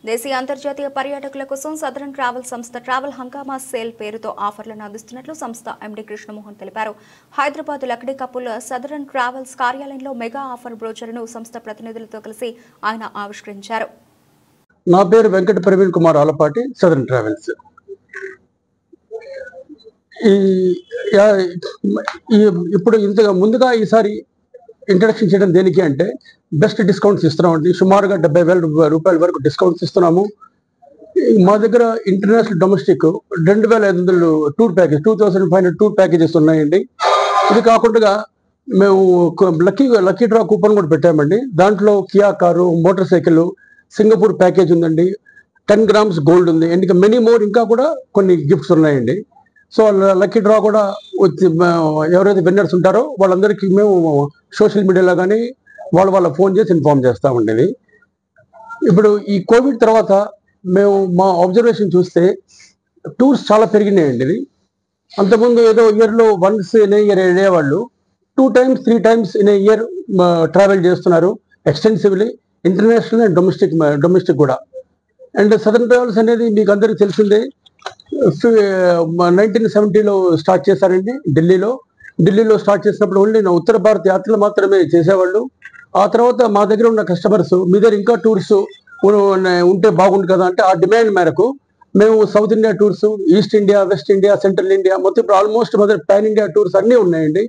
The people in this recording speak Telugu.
దేశీయ అంతర్జాతీయ పర్యాటకుల కోసం సదరన్ ట్రావెల్ సంస్థ ట్రావెల్ హంగామా సేల్ పేరుతో ఆఫర్లను అందిస్తున్నట్లు సంస్థ ఎండీ కృష్ణమోహన్ తెలిపారు. Hyderabad Lakdi couple southern travels కార్యాలయంలో మెగా ఆఫర్ బ్రోచర్ను సంస్థ ప్రతినిధులతో కలిసి ఆయన ఆవిష్కరించారు. నా పేరు వెంకట ప్రవీణ్ కుమార్ ఆలపాటి, సదరన్ ట్రావెల్స్. ఇప్పుడు ఇంతగా ముందుగా ఈసారి ఇంట్రడక్షన్ చేయడం దేనికి అంటే బెస్ట్ డిస్కౌంట్స్ ఇస్తున్నామండి. సుమారుగా 70,000 రూపాయల వరకు డిస్కౌంట్స్ ఇస్తున్నాము. మా దగ్గర international domestic 2,500 tour package 2,500 tour packages ఉన్నాయండి. ఇది కాకుండా మేము లక్కీ డ్రా కూపన్ కూడా పెట్టామండి. దాంట్లో Kia car, motor cycle, Singapore package ఉందండి, 10 grams గోల్డ్ ఉంది, ఇంకా మెనీ మోర్ ఇంకా కూడా కొన్ని గిఫ్ట్స్ ఉన్నాయండి. సో లక్కీ డ్రా కూడా ఎవరైతే విన్నర్స్ ఉంటారో వాళ్ళందరికీ మేము సోషల్ మీడియాలో కానీ వాళ్ళ ఫోన్ చేసి ఇన్ఫార్మ్ చేస్తామండి. ఇప్పుడు ఈ కోవిడ్ తర్వాత మేము మా అబ్జర్వేషన్ చూస్తే టూర్స్ చాలా పెరిగినాయండి. ఇది అంతకుముందు ఏదో ఇయర్లో వన్స్ ఇన్ ఏ ఇయర్ వెళ్ళేవాళ్ళు 2 times 3 times in a year travel చేస్తున్నారు ఎక్స్టెన్సివ్లీ, ఇంటర్నేషనల్ అండ్ డొమెస్టిక్ కూడా. అండ్ సదరన్ ట్రావెల్స్ అనేది మీకు అందరికీ తెలిసిందే, 1970లో స్టార్ట్ చేశారండి. ఢిల్లీలో స్టార్ట్ చేసినప్పుడు ఓన్లీ ఉత్తర భారత యాత్రలు మాత్రమే చేసేవాళ్ళు. ఆ తర్వాత మా దగ్గర ఉన్న కస్టమర్స్ మీ దగ్గర ఇంకా టూర్స్ ఉంటే బాగుండు కదా అంటే ఆ డిమాండ్ మేరకు మేము south India tours, east India, west India, central India మొత్తం ఇప్పుడు ఆల్మోస్ట్ పాన్ ఇండియా టూర్స్ అన్నీ ఉన్నాయండి.